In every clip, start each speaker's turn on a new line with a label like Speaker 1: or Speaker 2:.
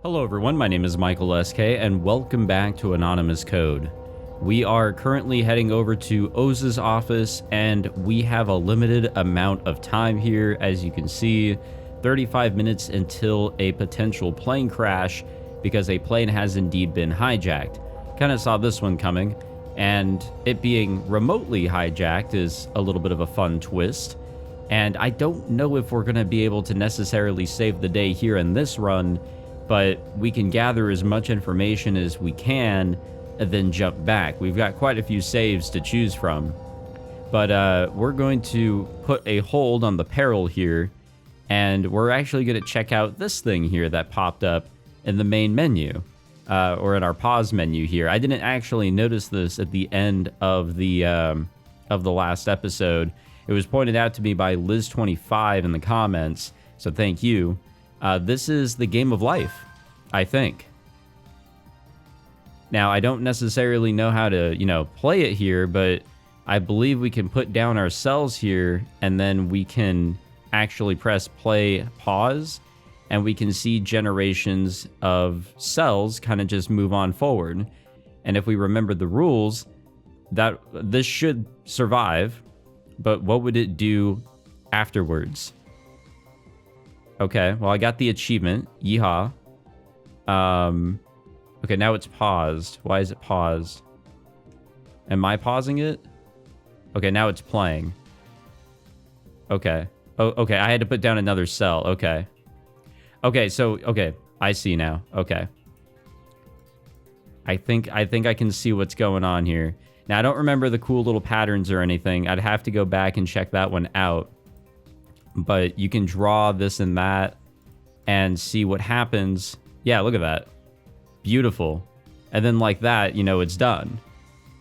Speaker 1: Hello everyone, my name is Michael SK and welcome back to Anonymous Code. We are currently heading over to Oz's office and we have a limited amount of time here. As you can see, 35 minutes until a potential plane crash because a plane has indeed been hijacked. Kind of saw this one coming, and it being remotely hijacked is a little bit of a fun twist. And I don't know if we're going to be able to necessarily save the day here in this run, but we can gather as much information as we can and then jump back. We've got quite a few saves to choose from. But we're going to put a hold on the peril here, and we're actually going to check out this thing here that popped up in the main menu, or in our pause menu here. I didn't actually notice this at the end of the last episode. It was pointed out to me by Liz25 in the comments, so thank you. This is the game of life, I think. Now, I don't necessarily know how to, play it here, but I believe we can put down our cells here, and then we can actually press play, pause, and we can see generations of cells kind of just move on forward. And if we remember the rules, that this should survive, but what would it do afterwards? Okay, well, I got the achievement. Yeehaw. Okay, now it's paused. Why is it paused? Am I pausing it? Okay, now it's playing. Okay. Oh, okay, I had to put down another cell. Okay. Okay, I see now. Okay. I think I can see what's going on here. Now, I don't remember the cool little patterns or anything. I'd have to go back and check that one out. But you can draw this and that and see what happens. Yeah, look at that. Beautiful. And then like that, it's done.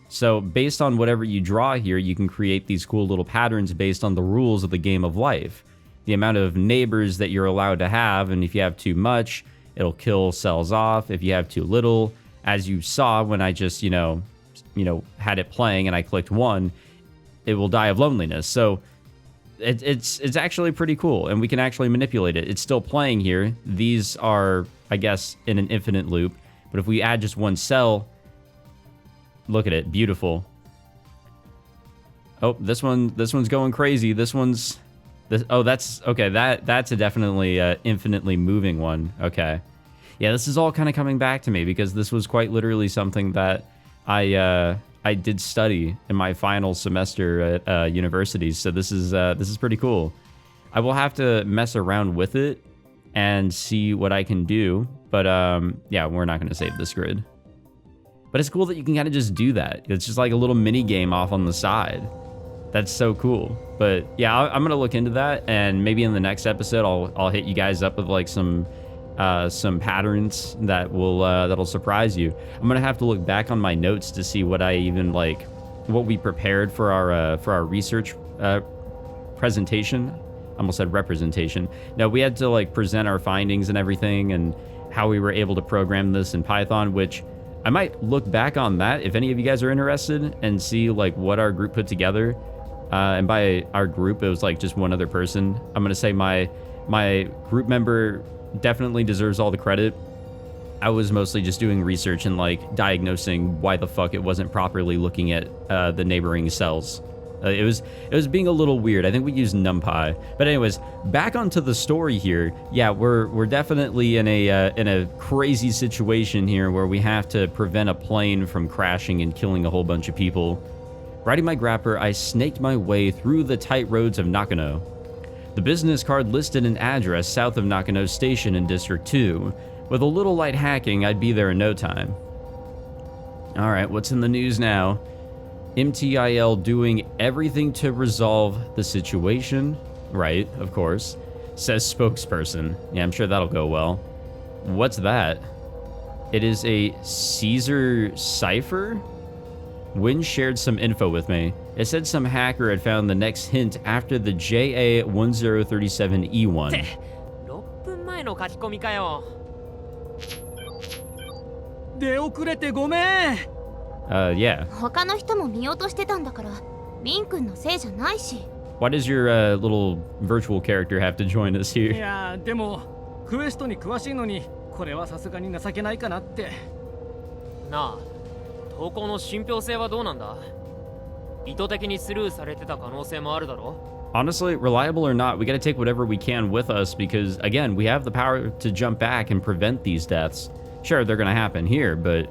Speaker 1: So based on whatever you draw here, you can create these cool little patterns based on the rules of the game of life. The amount of neighbors that you're allowed to have, and if you have too much, it'll kill cells off. If you have too little, as you saw when I just, had it playing and I clicked 1, it will die of loneliness. So it's actually pretty cool, and we can actually manipulate it. It's still playing here. These are, I guess, in an infinite loop. But if we add just one cell, look at it, beautiful. Oh, this one's going crazy. That's okay. That's a definitely infinitely moving one. Okay, yeah, this is all kind of coming back to me because this was quite literally something that I did study in my final semester at university, so this is pretty cool. I will have to mess around with it and see what I can do, but yeah, we're not going to save this grid. But it's cool that you can kind of just do that. It's just like a little mini game off on the side. That's so cool. But yeah, I'm going to look into that, and maybe in the next episode I'll hit you guys up with like some patterns that will that'll surprise you. I'm gonna have to look back on my notes to see what I even what we prepared for our research presentation. I almost said representation. No, we had to present our findings and everything, and how we were able to program this in Python, which I might look back on that if any of you guys are interested and see what our group put together. And by our group, it was just one other person. I'm gonna say my group member definitely deserves all the credit. I was mostly just doing research and diagnosing why the fuck it wasn't properly looking at the neighboring cells. It was being a little weird. I think we used NumPy. But anyways, back onto the story here. Yeah, we're definitely in a crazy situation here where we have to prevent a plane from crashing and killing a whole bunch of people. Riding my grapper, I snaked my way through the tight roads of Nakano. The business card listed an address south of Nakano Station in District 2. With a little light hacking, I'd be there in no time. Alright, what's in the news now? MTIL doing everything to resolve the situation. Right, of course. Says spokesperson. Yeah, I'm sure that'll go well. What's that? It is a Caesar cipher? Wynn shared some info with me. It said some hacker had found the next hint after the JA1037E1.
Speaker 2: 6分前の書き込みかよ。
Speaker 3: 出遅れてごめん。
Speaker 1: Yeah.
Speaker 4: 他の人も見落としてたんだから、リン君のせいじゃないし。
Speaker 1: Why does your little virtual character have to join us here?
Speaker 3: いや、でもクエストに詳しいのにこれはさすがに情けないかなって。
Speaker 2: なあ、投稿の信憑性はどうなんだ？意図的にスルーされてた可能性もあるだろ？
Speaker 1: Honestly, reliable or not, we gotta take whatever we can with us because, again, we have the power to jump back and prevent these deaths. Sure, they're gonna happen here, but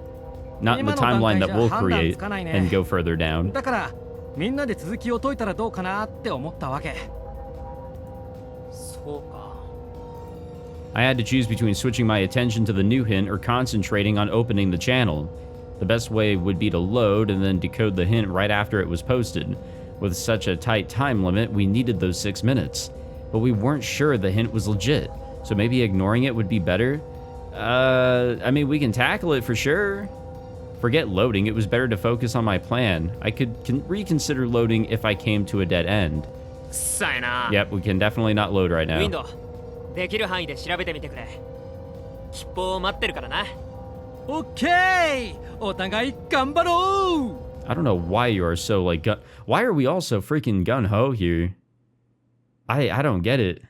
Speaker 1: not in the timeline that we'll create and go further down.
Speaker 3: だからみんなで続きを解いたらどうかなって思ったわけ。
Speaker 2: そうか。
Speaker 1: I had to choose between switching my attention to the new hint or concentrating on opening the channel. The best way would be to load and then decode the hint right after it was posted. With such a tight time limit, we needed those 6 minutes. But we weren't sure the hint was legit, so maybe ignoring it would be better? I mean, we can tackle it for sure. Forget loading, it was better to focus on my plan. I could reconsider loading if I came to a dead end.
Speaker 2: さえな。
Speaker 1: Yep, we can definitely not load right
Speaker 2: ウィン
Speaker 1: now.
Speaker 2: ドウ、できる範囲で調べてみてくれ。吉報を待ってるからな。
Speaker 3: オッケー。お互い頑張ろう。
Speaker 1: I don't know why you are so, like, why are we all so freaking gun-ho here? I don't get it.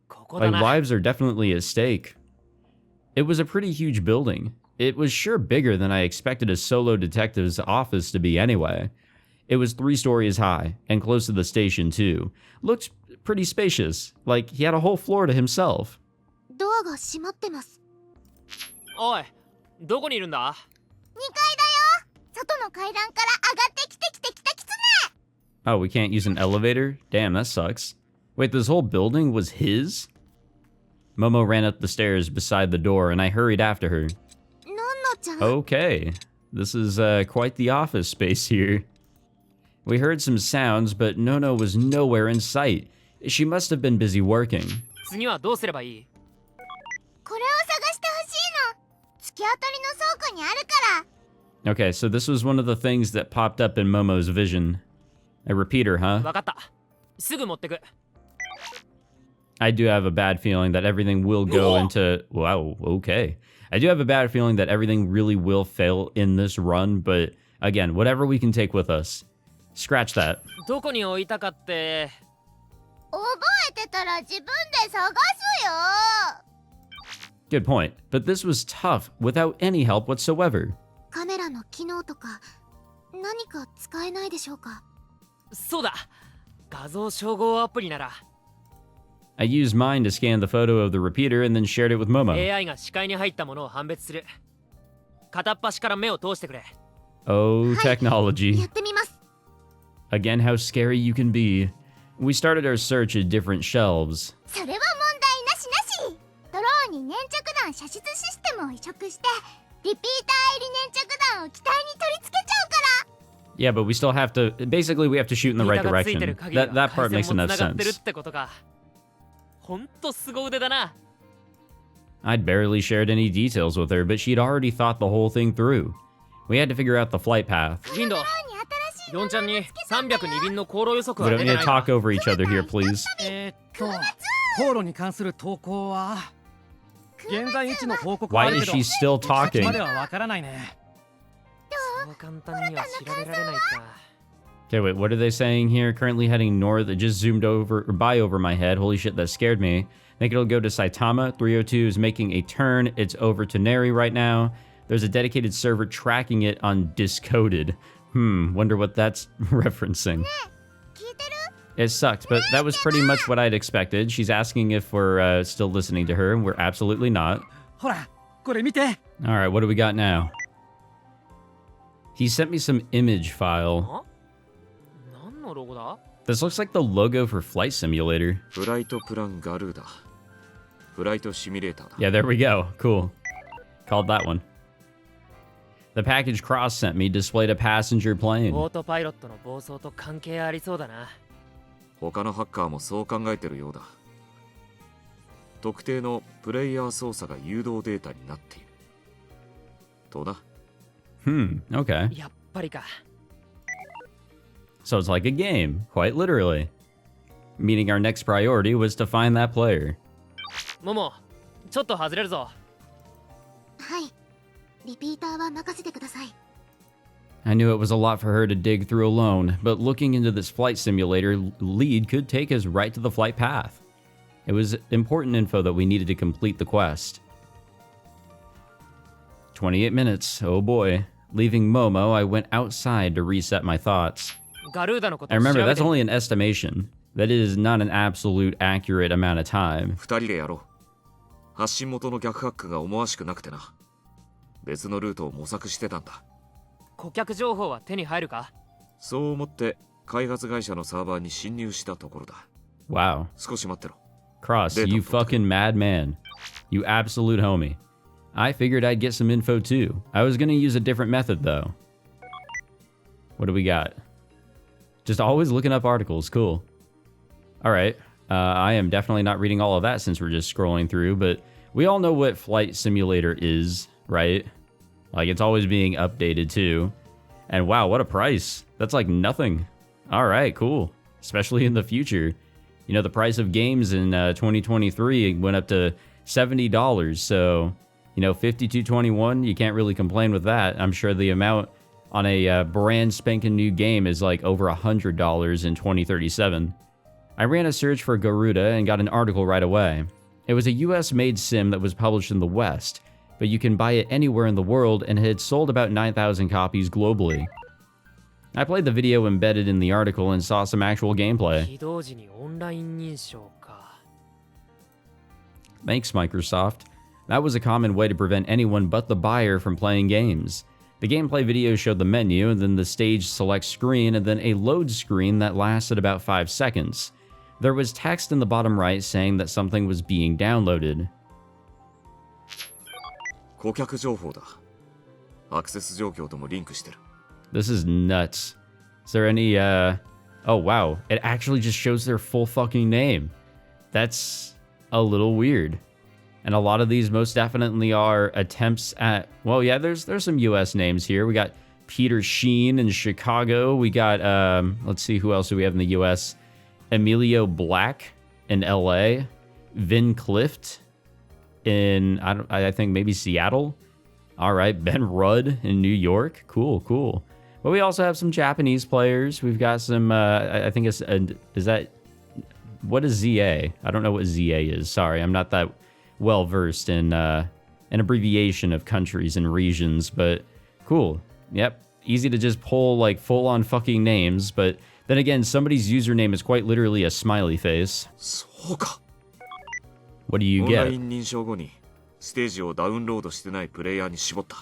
Speaker 2: ここだ
Speaker 1: Like,
Speaker 2: な。
Speaker 1: lives are definitely at stake. It was a pretty huge building. It was sure bigger than I expected a solo detective's office to be anyway. It was 3 stories high, and close to the station too. Looked pretty spacious, like he had a whole floor to himself.
Speaker 4: ドアが閉まってます。
Speaker 2: おい、どこにいるんだ？
Speaker 4: 2階だよ。外の階段から上がってきてきたキツネ。
Speaker 1: Oh, we can't use an elevator? Damn, that sucks. Wait, this whole building was his? Momo ran up the stairs beside the door, and I hurried after her.
Speaker 4: のんのちゃん。
Speaker 1: Okay, this is quite the office space here. We heard some sounds, but Nono was nowhere in sight. She must have been busy working.
Speaker 2: 次はどうすればいい？
Speaker 4: これを探してほしいの。突き当たりの倉庫にあるから。
Speaker 1: Okay, so this was one of the things that popped up in Momo's vision. A repeater, huh?
Speaker 2: わかった。すぐ持ってく。
Speaker 1: I do have a bad feeling that everything will go into... Wow, okay. I do have a bad feeling that everything really will fail in this run, but again, whatever we can take with us. Scratch that.
Speaker 2: どこに置いたかって。
Speaker 4: 覚えてたら自分で探すよ。
Speaker 1: Good point. But this was tough without any help whatsoever.
Speaker 4: カメラの機能とか何か使えないでしょうか。
Speaker 2: そうだ。画像照合アプリなら。
Speaker 1: I used mine to scan the photo of the repeater and then shared it with Momo.
Speaker 2: AI が視界に入ったものを判別する。片っ端から目を通してくれ。
Speaker 1: Oh,
Speaker 4: や
Speaker 1: technology.
Speaker 4: ってみます。
Speaker 1: Again, how scary you can be. We started our search at different shelves.
Speaker 4: それは問題なしなし。ドローンに粘着弾射出システムを移植して、リピーター入り粘着弾を機体に取り付けちゃうから。
Speaker 1: Yeah, but we still have to... Basically, we have to shoot in the right
Speaker 2: 板がついて
Speaker 1: direction.
Speaker 2: る限りは
Speaker 1: That part
Speaker 2: 回
Speaker 1: makes
Speaker 2: 線も
Speaker 1: enough
Speaker 2: 繋がってる
Speaker 1: sense.
Speaker 2: ってことか。ほんと凄腕だな。
Speaker 1: I'd barely shared any details with her, but she'd already thought the whole thing through. We had to figure out the flight path.
Speaker 2: ウィンドウ、4ちゃんに302便の航路予測
Speaker 1: We
Speaker 2: は
Speaker 1: don't
Speaker 2: 出
Speaker 1: need
Speaker 2: て
Speaker 1: to
Speaker 2: ない
Speaker 1: talk
Speaker 2: か。
Speaker 1: over each other here, please.
Speaker 3: 航路に関する投稿は現在位置の報告は
Speaker 1: Why
Speaker 3: ある
Speaker 1: is
Speaker 3: けど
Speaker 1: she still
Speaker 3: 先
Speaker 1: talking?
Speaker 3: まではわからないね。
Speaker 2: そう簡単には調べられないか。
Speaker 1: Okay, wait, what are they saying here? Currently heading north. It just zoomed over or by over my head. Holy shit, that scared me. Think it'll go to Saitama. 302 is making a turn. It's over to Neri right now. There's a dedicated server tracking it on Discoded. Wonder what that's referencing.
Speaker 4: 聞いてる？
Speaker 1: It sucked, but that was pretty much what I'd expected. She's asking if we're still listening to her, and we're absolutely not.
Speaker 3: ほら、これ見て。
Speaker 1: All right, what do we got now? He sent me some image file.
Speaker 2: あ？何のロゴだ？
Speaker 1: This looks like the logo for Flight Simulator.
Speaker 5: フライトプランガルーだ。フライトシミュレーターだ。
Speaker 1: Yeah, there we go. Cool. Called that one. The package Cross sent me displayed a passenger
Speaker 2: オ
Speaker 1: plane.
Speaker 2: ートパイロットの暴走と関係ありそうだな。
Speaker 5: 他のハッカーもそう考えてるようだ。特定のプレイヤー操作が誘導データになっている。どうだ？
Speaker 1: Okay.
Speaker 2: やっぱりか。
Speaker 1: So it's like a game, quite literally. Meaning our next priority was to find that player.
Speaker 2: モモ、ちょっと外れるぞ。
Speaker 4: はい。リピーターは任せてください。
Speaker 1: I knew it was a lot for her to dig through alone, but looking into this flight simulator lead could take us right to the flight path. It was important info that we needed to complete the quest. 28 minutes. Oh boy. Leaving Momo, I went outside to reset my thoughts.
Speaker 2: ガルーダのこと
Speaker 1: And
Speaker 2: を調
Speaker 1: remember,
Speaker 2: べ
Speaker 1: that's
Speaker 2: てみ
Speaker 1: only an estimation. That is not an absolute accurate amount of time.
Speaker 5: 二人でやろう。発信元の逆ハックが思わしくなくてな。別のルートを模索してたんだ。
Speaker 2: 顧客情報は手に入るか？
Speaker 5: そう思って開発会社のサーバーに侵入したところだ。
Speaker 1: Wow.
Speaker 5: 少し待ってろ。
Speaker 1: Cross, you fucking madman. You absolute homie. I figured I'd get some info too. I was gonna use a different method though. What do we got? Just always looking up articles. Cool. Alright. I am definitely not reading all of that since we're just scrolling through, but we all know what Flight Simulator is, right? Like, it's always being updated too. And wow, what a price. That's like nothing. Alright, cool. Especially in the future. You know, the price of games in 2023 went up to $70, so, you know, 52.21, you can't really complain with that. I'm sure the amount on a brand spanking new game is like over $100 in 2037. I ran a search for Garuda and got an article right away. It was a US-made sim that was published in the West, but you can buy it anywhere in the world and it had sold about 9,000 copies globally. I played the video embedded in the article and saw some actual gameplay.
Speaker 2: 起動時にオンライン認証か。
Speaker 1: Thanks, Microsoft. That was a common way to prevent anyone but the buyer from playing games. The gameplay video showed the menu, and then the stage select screen, and then a load screen that lasted about 5 seconds. There was text in the bottom right saying that something was being downloaded.
Speaker 5: 顧客情報だ。アクセス状況ともリンクしてる。
Speaker 1: This is nuts. Is there any, Oh, wow. It actually just shows their full fucking name. That's a little weird. And a lot of these most definitely are attempts at... Well, yeah, there's some US names here. We got Peter Sheen in Chicago. We got, let's see, who else do we have in the US? Emilio Black in LA. Vin Clift in, I think maybe Seattle. All right, Ben Rudd in New York. Cool, cool. But we also have some Japanese players. We've got some, I think it's, is that, what is ZA? I don't know what ZA is. Sorry, I'm not that well versed in an abbreviation of countries and regions, but cool. Yep, easy to just pull like full on fucking names, but then again, somebody's username is quite literally a smiley face.
Speaker 5: そうか。
Speaker 1: What do you
Speaker 5: オンライ
Speaker 1: get?
Speaker 5: ン認証後にステージをダウンロードしてないプレイヤーに絞った。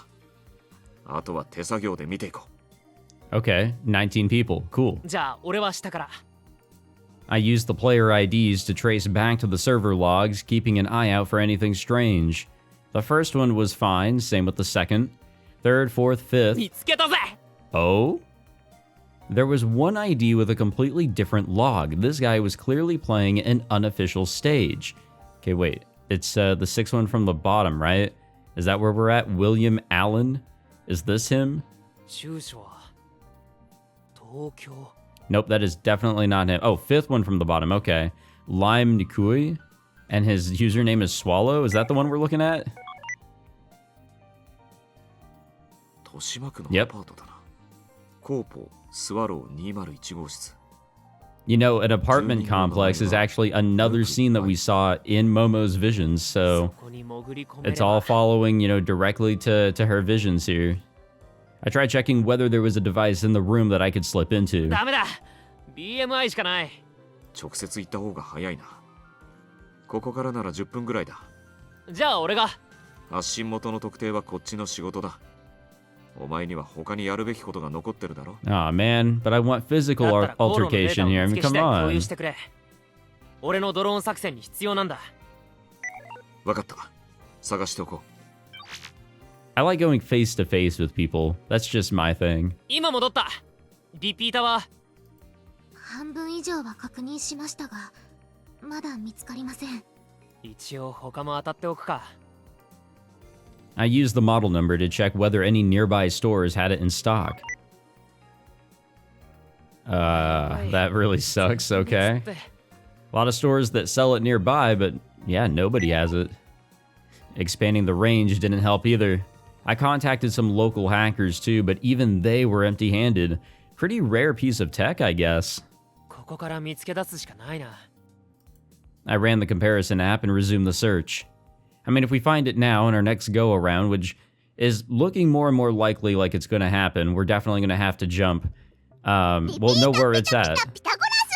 Speaker 5: あとは手作業で見ていこう。
Speaker 1: Okay, 19 people. Cool.
Speaker 2: じゃあ俺は下から。
Speaker 1: I used the player IDs to trace back to the server logs, keeping an eye out for anything strange. The first one was fine, same with the second. Third, fourth, fifth.
Speaker 2: 見つけたぜ。
Speaker 1: Oh? There was one ID with a completely different log. This guy was clearly playing an unofficial stage. Okay, wait. It's the sixth one from the bottom, right? Is that where we're at? William Allen? Is this him?
Speaker 2: 住所は東京。
Speaker 1: Nope, that is definitely not him. Oh, fifth one from the bottom. Okay. Lime Nikui. And his username is Swallow. Is that the one we're looking at?
Speaker 5: 豊島区の
Speaker 1: Yep.
Speaker 5: アパートだな。コーポスワロー201号室。
Speaker 1: You know, an apartment complex is actually another scene that we saw in Momo's visions,
Speaker 2: そ
Speaker 1: so
Speaker 2: こに潜り込めれ
Speaker 1: it's all
Speaker 2: ば。
Speaker 1: following, you know, directly to her visions here. I tried checking whether there was a device in the room that I could slip into.
Speaker 2: ダメだ。BMI しかない。
Speaker 5: 直接行った方が早いな。ここからなら10分ぐらいだ。
Speaker 2: じゃあ俺が。
Speaker 5: 発信元の特定はこっちの仕事だ。お前には他にやるべきことが残ってるだろ。
Speaker 1: Aw, man, but I want
Speaker 2: だ
Speaker 1: physical
Speaker 2: ったらコーロのデータ
Speaker 1: altercation
Speaker 2: を
Speaker 1: here. I
Speaker 2: 見
Speaker 1: mean,
Speaker 2: つけ次
Speaker 1: come
Speaker 2: 第共有
Speaker 1: on.
Speaker 2: してくれ。俺のドローン作戦に必要なんだ。
Speaker 5: わかった。探しておこう。
Speaker 1: I like going face to face with people. That's just my thing.
Speaker 2: 今戻った。リピーターは
Speaker 4: 半分以上は確認しましたがまだ見つかりません。
Speaker 2: 一応他も当たっておくか。
Speaker 1: I used the model number to check whether any nearby stores had it in stock. That really sucks, okay. A lot of stores that sell it nearby, but yeah, nobody has it. Expanding the range didn't help either. I contacted some local hackers too, but even they were empty-handed. Pretty rare piece of tech, I guess.
Speaker 2: ここから見つけ出すしかないな。
Speaker 1: I ran the comparison app and resumed the search. I mean, if we find it now in our next go-around, which is looking more and more likely like it's going to happen. We're definitely going to have to jump. We'll know where it's at.
Speaker 4: ピタゴラス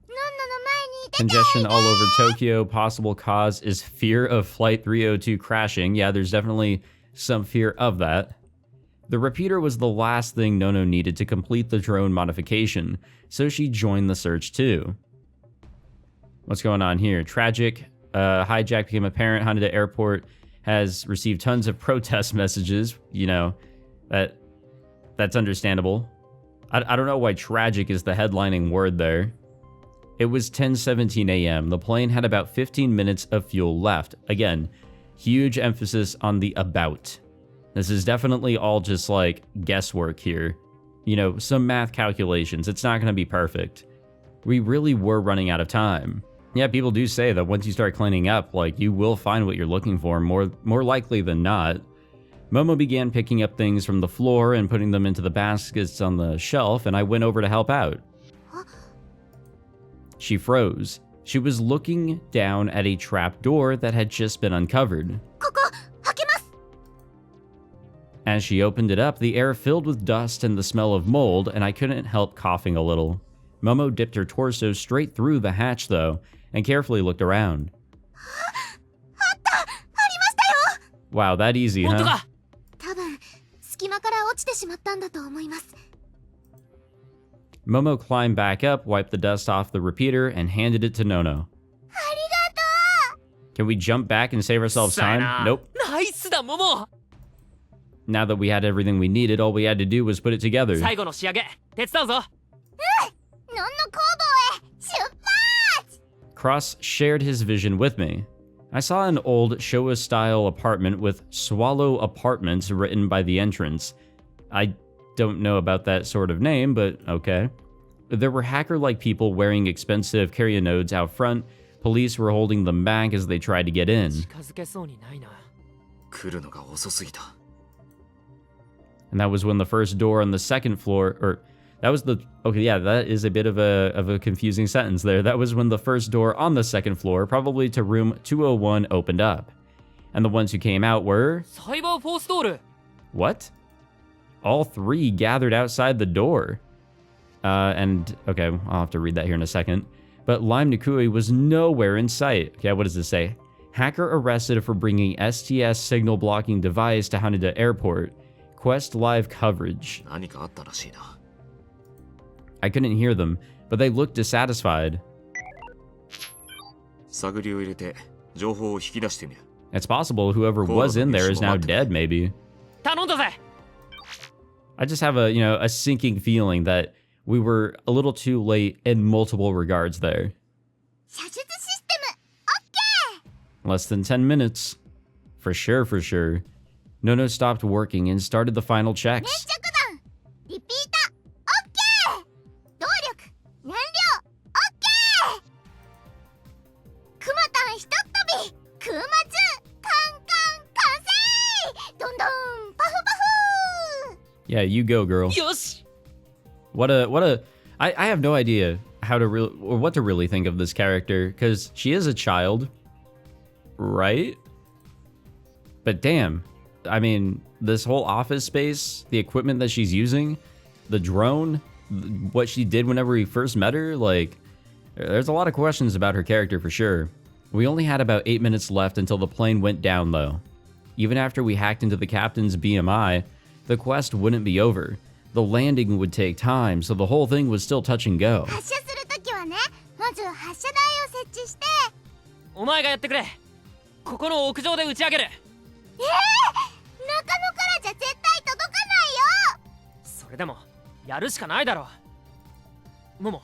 Speaker 4: ノンノの前に出て
Speaker 1: Congestion all over Tokyo. Possible cause is fear of Flight 302 crashing. Yeah, there's definitely some fear of that. The repeater was the last thing Nono needed to complete the drone modification, so she joined the search too. What's going on here? Tragic. Hijack became apparent. Haneda Airport has received tons of protest messages. You know, that's understandable. I don't know why tragic is the headlining word there. It was 10:17 a.m. The plane had about 15 minutes of fuel left. Again, huge emphasis on the about. This is definitely all just like guesswork here. You know, some math calculations. It's not going to be perfect. We really were running out of time. Yeah, people do say that once you start cleaning up, like, you will find what you're looking for, more likely than not. Momo began picking up things from the floor and putting them into the baskets on the shelf, and I went over to help out. She froze. She was looking down at a trap door that had just been uncovered.
Speaker 4: ここ開けます
Speaker 1: As she opened it up, the air filled with dust and the smell of mold, and I couldn't help coughing a little. Momo dipped her torso straight through the hatch, though, and carefully looked around.
Speaker 4: あったありましたよ
Speaker 1: Wow, that easy,
Speaker 2: 本当
Speaker 1: huh?
Speaker 2: か
Speaker 4: 多分隙間から落ちてしまったんだと思います
Speaker 1: Momo climbed back up, wiped the dust off the repeater, and handed it to Nono.
Speaker 4: ありがとう
Speaker 1: Can we jump back and save ourselves time? Nope.
Speaker 2: ナイスだモモ
Speaker 1: Now that we had everything we needed, all we had to do was put it together.
Speaker 2: 最後の仕上げ手伝うぞ
Speaker 4: ノンノ工房へ出発
Speaker 1: Cross shared his vision with me. I saw an old Showa-style apartment with Swallow Apartments written by the entrance. I don't know about that sort of name, but okay. There were hacker-like people wearing expensive carry-nodes out front. Police were holding them back as they tried to get in.
Speaker 2: 近づけそうにないな
Speaker 5: 来るのが遅すぎた。
Speaker 1: And that was when the first door on the second floor, or that was the, okay, yeah, that is a bit of a confusing sentence there. That was when the first door on the second floor, probably to room 201, opened up. And the ones who came out were,
Speaker 2: サイバーフォースドール
Speaker 1: what? All three gathered outside the door. And, okay, I'll have to read that here in a second. But Lime Nikui was nowhere in sight. Okay, what does it say? Hacker arrested for bringing STS signal blocking device to Haneda Airport. Quest live coverage.
Speaker 5: 何かあったらしいな。
Speaker 1: I couldn't hear them, but they looked dissatisfied.
Speaker 5: 探りを入れて情報を引き出してみる。
Speaker 1: It's possible whoever was in there is now dead, maybe.
Speaker 2: 頼んだぜ
Speaker 1: I just have a, a sinking feeling that we were a little too late in multiple regards there.
Speaker 4: 射出システム
Speaker 1: Less than 10 minutes. For sure, for sure. Nono stopped working and started the final
Speaker 4: 粘
Speaker 1: checks.
Speaker 4: 着弾リピーター OK 動力燃料 OK クマタンひとっ飛び空松カンカン完成どんどんパフパフ
Speaker 1: Yeah, you go, girl.
Speaker 2: よし
Speaker 1: I have no idea how to really, or what to really think of this character, because she is a child, right? But damn, I mean, this whole office space, the equipment that she's using, the drone, what she did whenever we first met her, like, there's a lot of questions about her character for sure. We only had about 8 minutes left until the plane went down, though. Even after we hacked into the captain's BMI, the quest wouldn't be over. The landing would take time, so the whole thing was still touch and go.
Speaker 4: 発射するときはねまず発射台を設置して
Speaker 2: お前がやってくれここの屋上で打ち上げる
Speaker 4: 中野からじゃ絶対届かないよ
Speaker 2: それでもやるしかないだろモモ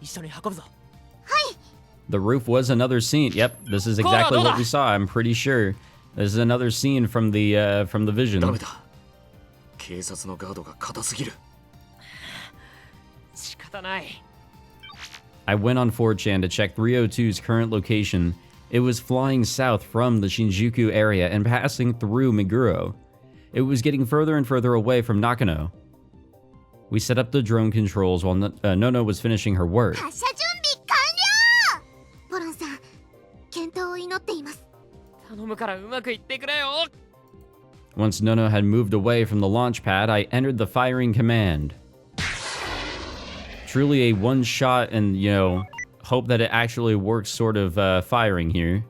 Speaker 2: 一緒に運ぶぞ
Speaker 1: The roof was another scene. Yep, this is exactly what we saw. I'm pretty sure this is another scene from the vision.
Speaker 5: ダメだ。警察のガードが硬すぎる。
Speaker 2: 仕方ない
Speaker 1: I went on 4chan to check 302's current location. It was flying south from the Shinjuku area and passing through Meguro. It was getting further and further away from Nakano. We set up the drone controls while Nono was finishing her work.
Speaker 4: 発射準備完了ポロンさん健闘を祈っています
Speaker 2: 頼むからうまくいってくれよ
Speaker 1: Once Nono had moved away from the launch pad, I entered the firing command. Truly a one-shot and, you know, hope that it actually works sort of firing here.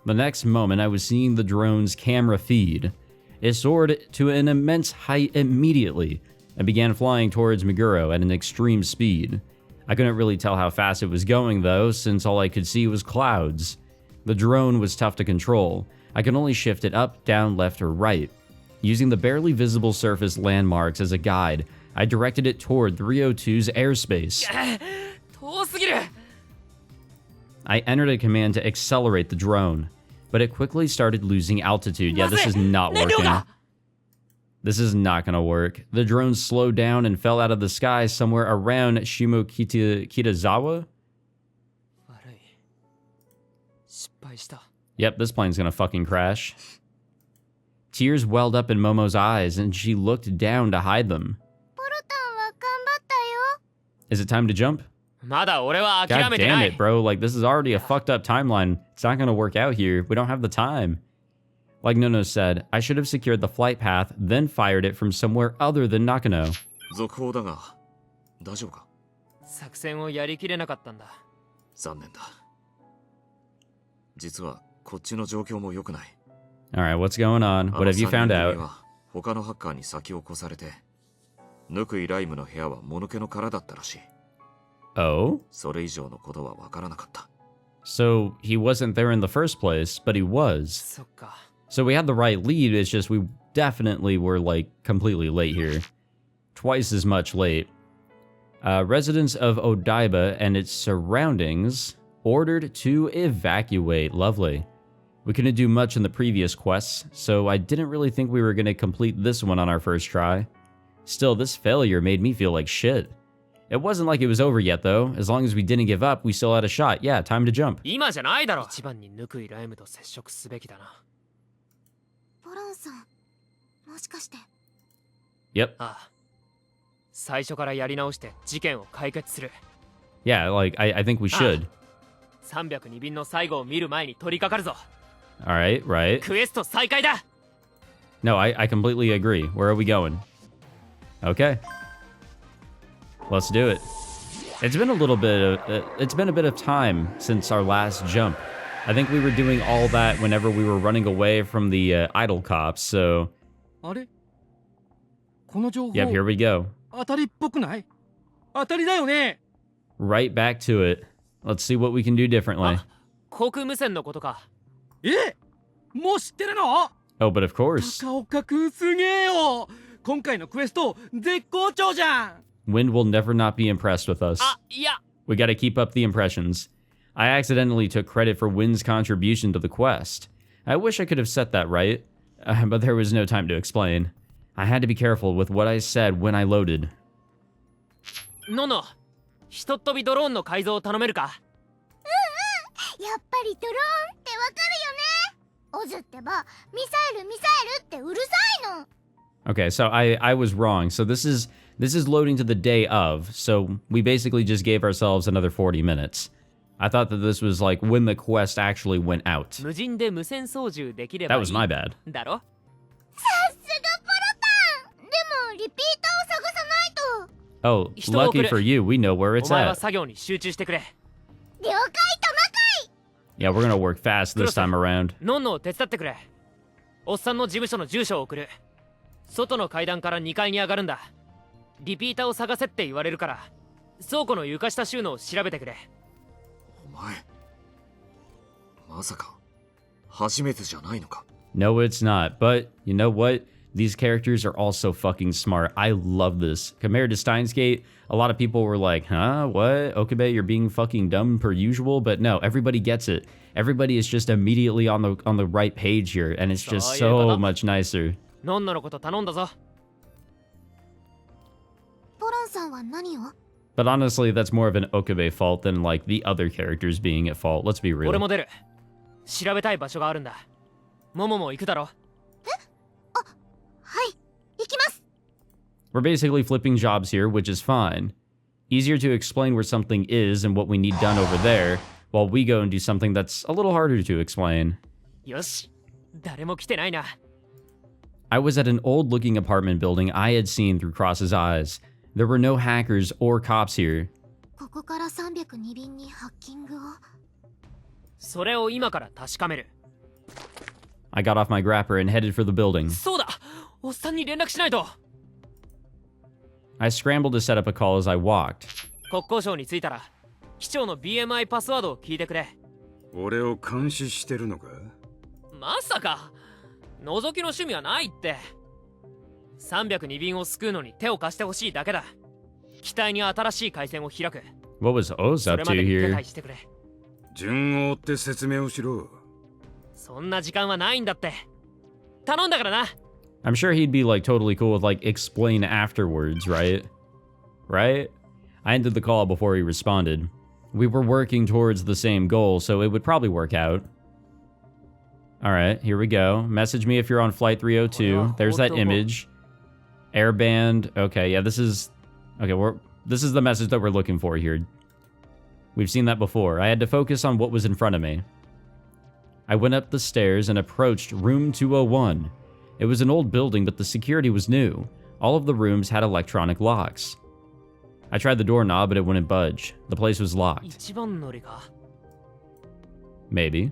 Speaker 1: The next moment, I was seeing the drone's camera feed. It soared to an immense height immediately and began flying towards Meguro at an extreme speed. I couldn't really tell how fast it was going though, since all I could see was clouds. The drone was tough to control. I could only shift it up, down, left, or right. Using the barely visible surface landmarks as a guide, I directed it toward 302's airspace.
Speaker 2: 遠すぎる
Speaker 1: I entered a command to accelerate the drone, but it quickly started losing altitude. Yeah, this is not working. This is not gonna work. The drone slowed down and fell out of the sky somewhere around Kitazawa.
Speaker 2: 悪い失敗した
Speaker 1: Yep, this plane's gonna fucking crash. Tears welled up in Momo's eyes, and she looked down to hide them.
Speaker 4: ポロタンは頑張ったよ
Speaker 1: Is it time to jump?
Speaker 2: まだ俺は諦
Speaker 1: God
Speaker 2: めて
Speaker 1: damn
Speaker 2: な
Speaker 1: it,
Speaker 2: い
Speaker 1: bro. Like, this is already a fucked up timeline. It's not gonna work out here. We don't have the time. Like Nono said, I should have secured the flight path, then fired it from somewhere other than Nakano.
Speaker 5: 続報だが大丈夫か？
Speaker 2: 作戦をやりきれなかったんだ
Speaker 5: 残念だ。実はこっちの状況も良くない。
Speaker 1: Alright, what's going on? What have you found
Speaker 5: あの
Speaker 1: out?
Speaker 5: 三人組は他のハッカーに先を越されて、ぬくいライムの部屋はもぬけの殻だったらしい。
Speaker 1: Oh?
Speaker 5: それ以上のことはわからなかった。
Speaker 1: So he wasn't there in the first place, but he was.
Speaker 2: そっか
Speaker 1: So we had the right lead, it's just we definitely were like completely late here. Twice as much late. Residents of Odaiba and its surroundings ordered to evacuate. Lovely. We couldn't do much in the previous quests, so I didn't really think we were going to complete this one on our first try. Still, this failure made me feel like shit. It wasn't like it was over yet, though. As long as we didn't give up, we still had a shot. Yeah, time to jump.
Speaker 2: 今じゃないだろ一番にぬくいライムと接触すべきだな
Speaker 4: ポロンさんもしかして
Speaker 1: Yep.
Speaker 2: ああ最初からやり直して事件を解決する
Speaker 1: Yeah, like, I think we should.
Speaker 2: 302便の最後を見る前に取り掛かるぞ
Speaker 1: Alright, right.
Speaker 2: クエスト再開だ
Speaker 1: No, I completely agree. Where are we going? Okay. Let's do it. It's been a little bit of, it's been a bit of time since our last jump. I think we were doing all that whenever we were running away from the idol cops, so
Speaker 3: あれこの情報
Speaker 1: yep, here we go.
Speaker 3: 当たりっぽくない？当たりだよね
Speaker 1: Right back to it. Let's see what we can do differently.
Speaker 2: 航空無線のことか
Speaker 3: えもう知ってるの
Speaker 1: Oh, but of course.
Speaker 3: 高岡くんすげえよ今回のクエスト絶好調じゃん
Speaker 1: Wind will never not be impressed with us.
Speaker 2: あいや
Speaker 1: We gotta keep up the impressions. I accidentally took credit for Wind's contribution to the quest. I wish I could have set that right, but there was no time to explain. I had to be careful with what I said when I loaded.
Speaker 2: ノノひとっ飛びドローンの改造を頼めるか
Speaker 4: やっぱりドローンってわかるよねオズってばミサイルってうるさいの
Speaker 1: Okay, so I was wrong. So this is loading to the day of. So we basically just gave ourselves another 40 minutes. I thought that this was like when the quest actually went out.
Speaker 2: 無人で無線操縦できれば
Speaker 1: That
Speaker 2: いい
Speaker 1: was my bad.
Speaker 2: だろ
Speaker 4: さすがポロタンでもリピーターを探さないと
Speaker 1: Oh,
Speaker 2: 人を送
Speaker 1: lucky
Speaker 2: る
Speaker 1: for you, we know where
Speaker 2: お
Speaker 1: it's
Speaker 2: 前は
Speaker 1: at.
Speaker 2: 作業に集中してくれ
Speaker 4: 了解トマカイ
Speaker 1: Yeah, we're gonna work fast this time around.
Speaker 2: ノンノを手伝ってくれおっさんの事務所の住所を送る外の階段から2階に上がるんだリピーターを探せって言われるから倉庫の床下収納を調べてくれ
Speaker 5: お前まさか初めてじゃないのか？
Speaker 1: No, it's not. But you know what? These characters are all so fucking smart. I love this. Compared to Steins Gate, a lot of people were like, huh? What? Okabe, you're being fucking dumb per usual. But no, everybody gets it. Everybody is just immediately on the right page here. And it's just so much nicer.
Speaker 2: ノンノのこと頼んだぞ
Speaker 4: ポロンさんは何を
Speaker 1: But honestly, that's more of an Okabe fault than like the other characters being at fault. Let's be
Speaker 2: 俺
Speaker 1: real.
Speaker 2: も出る調べたい場所があるんだモモも行くだろ
Speaker 4: はい行きます
Speaker 1: We're basically flipping jobs here, which is fine. Easier to explain where something is and what we need done over there, while we go and do something that's a little harder to explain.
Speaker 2: よし誰も来てないな
Speaker 1: I was at an old-looking apartment building I had seen through Cross's eyes. There were no hackers or cops here.
Speaker 4: ここから302便にハッキングを。
Speaker 2: それを今から確かめる。
Speaker 1: I got off my grapper and headed for the building.
Speaker 2: そうだ、おっさんに連絡しないと。
Speaker 1: I scrambled to set up a call as I walked.
Speaker 2: 国交省に着いたら機長の BMI パスワードを聞いてくれ。
Speaker 6: 俺を監視してるのか？
Speaker 2: まさか覗きの趣味はないって。302便を救うのに手を貸してほしいだけだ。機体に新しい回線を開く。
Speaker 1: What was Oz
Speaker 2: そ
Speaker 1: up
Speaker 2: れま
Speaker 1: to
Speaker 2: でに手
Speaker 1: here?
Speaker 2: 配してくれ。
Speaker 6: 順を追って説明をしろ。
Speaker 2: そんな時間はないんだって。頼んだからな。
Speaker 1: I'm sure he'd be like totally cool with like explain afterwards, right? Right? I ended the call before he responded. We were working towards the same goal, so it would probably work out. Alright, here we go. Message me if you're on flight 302. There's that image. Airband. Okay, yeah, this is... Okay, this is the message that we're looking for here. We've seen that before. I had to focus on what was in front of me. I went up the stairs and approached room 201. It was an old building, but the security was new. All of the rooms had electronic locks. I tried the doorknob, but it wouldn't budge. The place was locked.
Speaker 2: 一番乗りか。
Speaker 1: Maybe.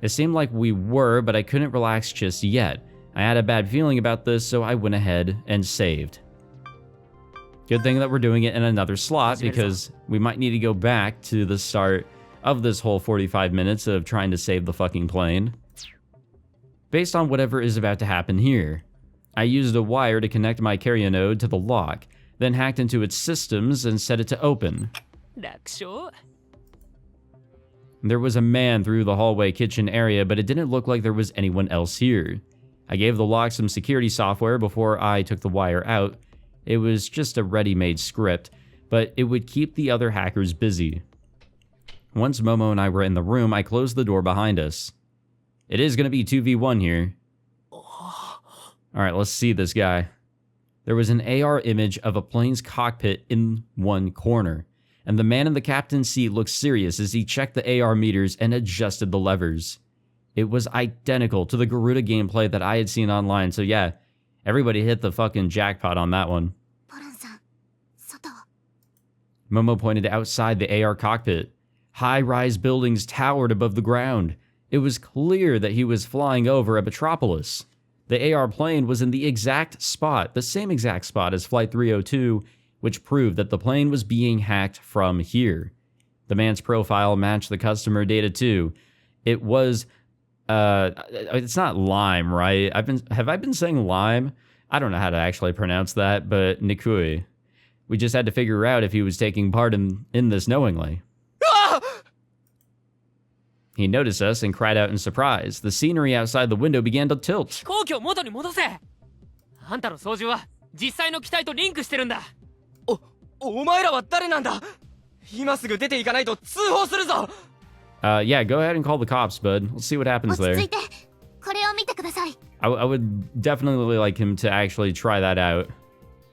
Speaker 1: It seemed like we were, but I couldn't relax just yet. I had a bad feeling about this, so I went ahead and saved. Good thing that we're doing it in another slot, because we might need to go back to the start of this whole 45 minutes of trying to save the fucking plane. Based on whatever is about to happen here, I used a wire to connect my carrier node to the lock, then hacked into its systems and set it to open.
Speaker 2: 楽勝。
Speaker 1: There was a man through the hallway kitchen area, but it didn't look like there was anyone else here. I gave the lock some security software before I took the wire out. It was just a ready-made script, but it would keep the other hackers busy. Once Momo and I were in the room, I closed the door behind us. It is going to be 2v1 here. Alright, let's see this guy. There was an AR image of a plane's cockpit in one corner, and the man in the captain's seat looked serious as he checked the AR meters and adjusted the levers. It was identical to the Garuda gameplay that I had seen online, so yeah, everybody hit the fucking jackpot on that one.
Speaker 4: ポロンさん、外を。
Speaker 1: Momo pointed outside the AR cockpit. High-rise buildings towered above the ground. It was clear that he was flying over a metropolis. The AR plane was in the exact spot, the same exact spot as Flight 302, which proved that the plane was being hacked from here. The man's profile matched the customer data too. It was, it's not Lime, right? Have I been saying Lime? I don't know how to actually pronounce that, but Nikui. We just had to figure out if he was taking part in this knowingly. He noticed us and cried out in surprise. The scenery outside the window began to tilt.
Speaker 2: 飛行機を元に戻せ。あんたの操縦は実際の機体とリンクしてるんだ。
Speaker 7: お前らは誰なんだ？今すぐ出ていかないと通報するぞ。
Speaker 1: Yeah, go ahead and call the cops, bud. Let's see what happens
Speaker 4: 落ち
Speaker 1: there.
Speaker 4: 着いて。これを見てください。
Speaker 1: I would definitely like him to actually try that out.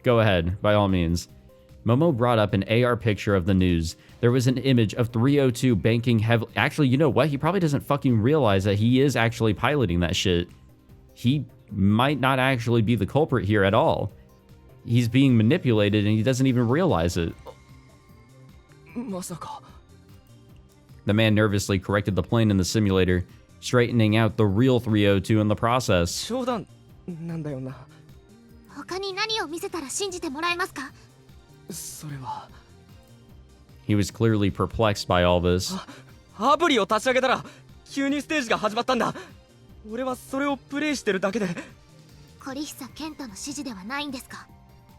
Speaker 1: Go ahead, by all means. Momo brought up an AR picture of the news. There was an image of 302 banking heavily. Actually, you know what? He probably doesn't fucking realize that he is actually piloting that shit. He might not actually be the culprit here at all. He's being manipulated and he doesn't even realize it.
Speaker 7: まさか。
Speaker 1: The man nervously corrected the plane in the simulator, straightening out the real 302 in the process.
Speaker 7: 冗談なんだよな。
Speaker 4: 他に何を見せたら信じてもらえますか？
Speaker 7: それは。
Speaker 1: He was clearly perplexed by all this.
Speaker 7: アプリを立ち上げたら急にステージが始まったんだ。俺はそれをプレイしてるだけで。
Speaker 4: コリヒサケンタの指示ではないんですか？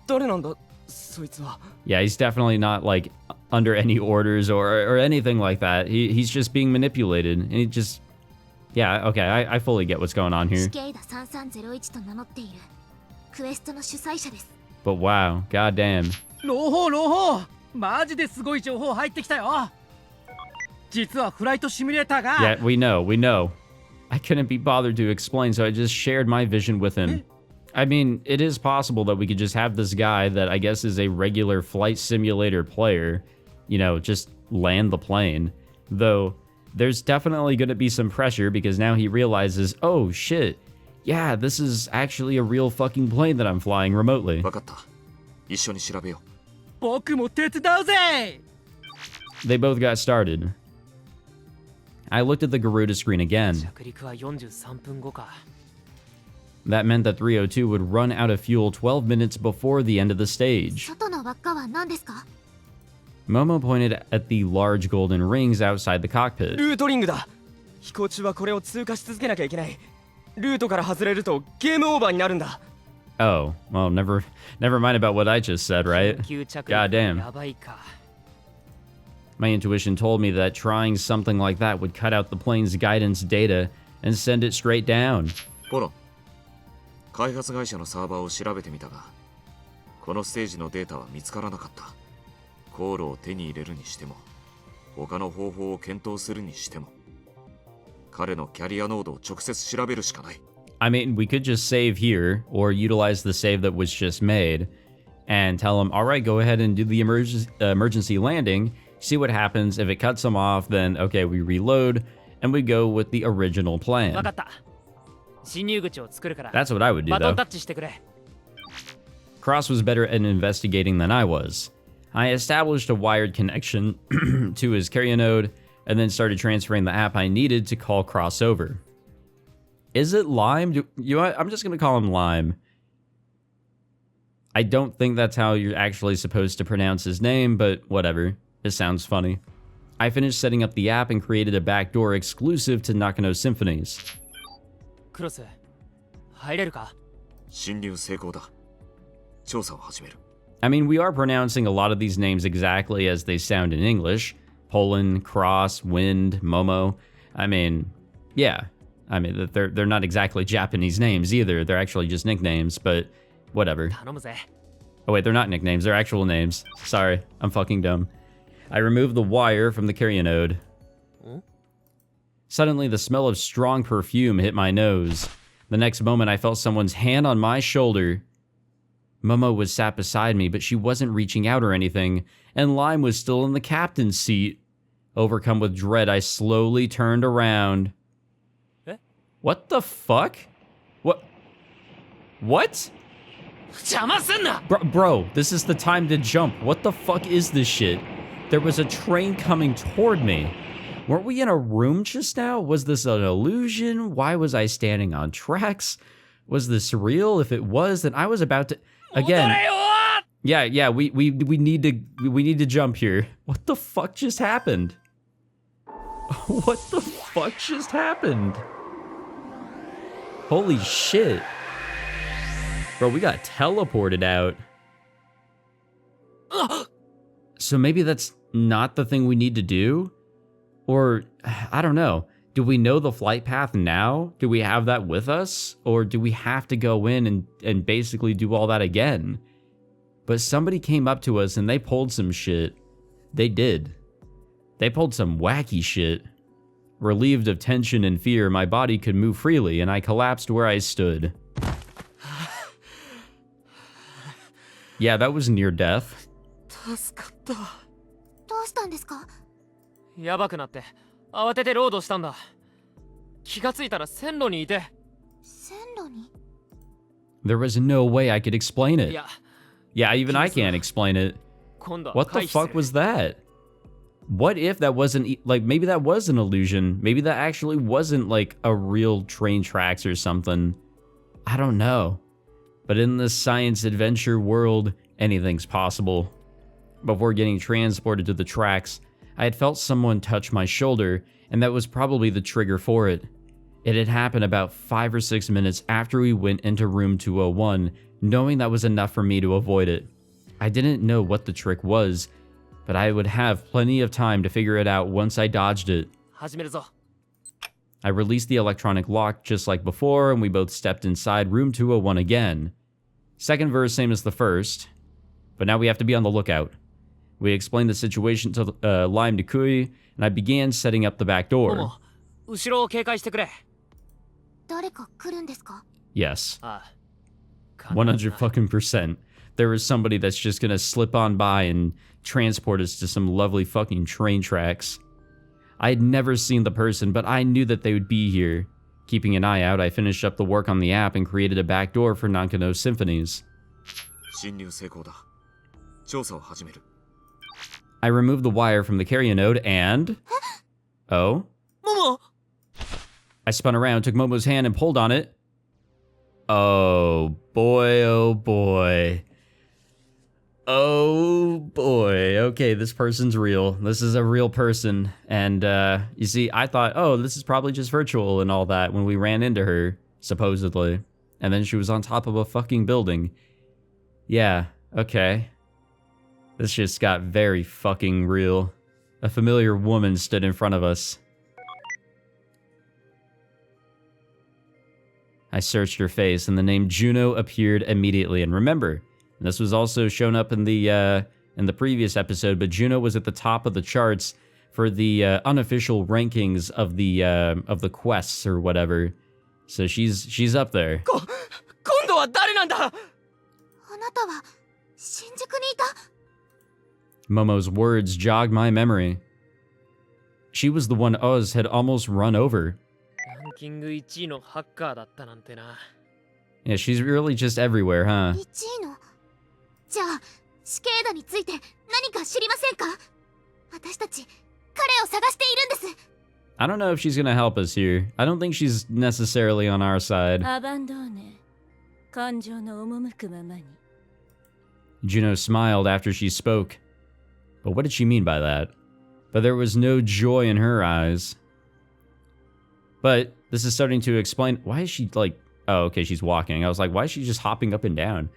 Speaker 7: 誰なんだそいつは。
Speaker 1: Yeah, he's definitely not like under any orders or anything like that. He's just being manipulated, and he just, yeah, okay, I fully get what's going on here.
Speaker 4: シケイダ3301と名乗っているクエストの主催者です。
Speaker 1: But wow, goddamn.
Speaker 3: 朗報朗報、マジですごい情報入ってきたよ。実はフライトシミュレーターが。
Speaker 1: Yeah, we know. I couldn't be bothered to explain, so I just shared my vision with him. I mean, it is possible that we could just have this guy that I guess is a regular flight simulator player, you know, just land the plane. Though, there's definitely going to be some pressure because now he realizes, oh shit, Yeah, this is actually a real fucking plane that I'm flying remotely.
Speaker 5: 分かった。一緒に調べよう。
Speaker 3: 僕も手伝うぜ。
Speaker 1: They both got started. I looked at the Garuda screen again.
Speaker 2: 着陸は43分後か。
Speaker 1: That meant that 302 would run out of fuel 12 minutes before the end of the stage.
Speaker 4: 外の輪っかは何ですか？
Speaker 1: Momo pointed at the large golden rings outside the cockpit.
Speaker 7: ルートリングだ。飛行中はこれを通過し続けなきゃいけない。ルートから外れるとゲームオーバーになるんだ。
Speaker 1: Oh, well, never mind about what I just said, right?
Speaker 2: 急着陸
Speaker 1: God damn.
Speaker 2: やばいか。
Speaker 1: My intuition told me that trying something like that would cut out the plane's guidance data and send it straight down.
Speaker 5: ポロン、開発会社のサーバーを調べてみたが、このステージのデータは見つからなかった。航路を手に入れるにしても、他の方法を検討するにしても、彼のキャリアノードを直接調べるしかない。
Speaker 1: I mean, we could just save here or utilize the save that was just made and tell them, all right, go ahead and do the emergency landing, see what happens. If it cuts them off, then okay, we reload and we go with the original
Speaker 2: わ
Speaker 1: plan.
Speaker 2: かった。侵入口を作るから。
Speaker 1: That's what I would do,
Speaker 2: バトン
Speaker 1: though.
Speaker 2: タッチしてくれ。
Speaker 1: Cross was better at investigating than I was. I established a wired connection to his carrier node and then started transferring the app I needed to call Cross over. Is it Lime? I'm just going to call him Lime. I don't think that's how you're actually supposed to pronounce his name, but whatever. It sounds funny. I finished setting up the app and created a backdoor exclusive to Nakano Symphonies.
Speaker 2: クロス、入れるか？
Speaker 5: 侵入成功だ。調査を始める。
Speaker 1: I mean, we are pronouncing a lot of these names exactly as they sound in English. Pollon, Cross, Wind, Momo. I mean, yeah. I mean, they're not exactly Japanese names either. They're actually just nicknames, but whatever.
Speaker 2: 頼むぜ。
Speaker 1: Oh wait, they're not nicknames. They're actual names. Sorry, I'm fucking dumb. I removed the wire from the carrier node. Suddenly, the smell of strong perfume hit my nose. The next moment, I felt someone's hand on my shoulder. Momo was sat beside me, but she wasn't reaching out or anything, and Lime was still in the captain's seat. Overcome with dread, I slowly turned around.
Speaker 2: Eh?
Speaker 1: What the fuck? What?
Speaker 2: 邪魔すんな。
Speaker 1: Bro, this is the time to jump. What the fuck is this shit? There was a train coming toward me. Weren't we in a room just now? Was this an illusion? Why was I standing on tracks? Was this real? If it was, then I was about to... Again... Yeah, we need to jump here. What the fuck just happened? What the fuck just happened? Holy shit. Bro, we got teleported out. So maybe that's not the thing we need to do? Or, I don't know. Do we know the flight path now? Do we have that with us? Or do we have to go in and basically do all that again? But somebody came up to us and they pulled some shit. They did. They pulled some wacky shit. Relieved of tension and fear, my body could move freely and I collapsed where I stood. Yeah, that was near death.
Speaker 7: 助かった。
Speaker 4: どうしたんですか？
Speaker 2: やばくなって慌ててロードしたんだ。気がついたら線路にいて。
Speaker 4: 線路に？
Speaker 1: There was no way I could explain it.
Speaker 2: いや、
Speaker 1: Yeah, even I can't explain it.
Speaker 2: 今度は
Speaker 1: What the
Speaker 2: 回避する。
Speaker 1: fuck was that? What if that wasn't, like, maybe that was an illusion? Maybe that actually wasn't, like, a real train tracks or something. I don't know. But in this science adventure world, anything's possible. Before getting transported to the tracks, I had felt someone touch my shoulder, and that was probably the trigger for it. It had happened about 5 or 6 minutes after we went into room 201, knowing that was enough for me to avoid it. I didn't know what the trick was, but I would have plenty of time to figure it out once I dodged it.
Speaker 2: 始めるぞ。
Speaker 1: I released the electronic lock just like before, and we both stepped inside room 201 again. Second verse, same as the first, but now we have to be on the lookout. We explained the situation to Lime Nikui, and I began setting up the back
Speaker 2: モ
Speaker 1: door.
Speaker 2: モ、後ろを警戒してくれ。
Speaker 4: 誰か来るんですか？
Speaker 1: Yes,
Speaker 2: ああ。
Speaker 1: 100 fucking percent. There is somebody that's just gonna slip on by and transport us to some lovely fucking train tracks. I had never seen the person, but I knew that they would be here. Keeping an eye out, I finished up the work on the app and created a backdoor for Nakano's symphonies.
Speaker 5: 侵入成功だ。調査を始める。
Speaker 1: I removed the wire from the carrier node and... Oh?
Speaker 2: Momo!
Speaker 1: I spun around, took Momo's hand, and pulled on it. Oh boy, oh boy. Oh boy. Okay, this person's real. This is a real person. And, you see, I thought, oh, this is probably just virtual and all that when we ran into her, supposedly. And then she was on top of a fucking building. Yeah, okay. This just got very fucking real. A familiar woman stood in front of us. I searched her face, and the name Juno appeared immediately. And remember, this was also shown up in the previous episode, but Juno was at the top of the charts for the unofficial rankings of the quests or whatever. So she's up there.
Speaker 7: 今度は誰なんだ。
Speaker 4: あなたは新宿にいた？
Speaker 1: Momo's words jogged my memory. She was the one Oz had almost run over.
Speaker 2: ランキング1位のハッカーだったなんてな。
Speaker 1: Yeah, she's really just everywhere, huh?
Speaker 4: 1位の？じゃあ、シケーダについて何か知りませんか？私たち、彼を探しているんです。
Speaker 1: I don't know if she's gonna help us here. I don't think she's necessarily on our side.
Speaker 8: アバンドーネ、感情の赴くままに。
Speaker 1: Juno smiled after she spoke. But what did she mean by that? But there was no joy in her eyes. But this is starting to explain... Why is she like... Oh, okay, she's walking. I was like, why is she just hopping up and down?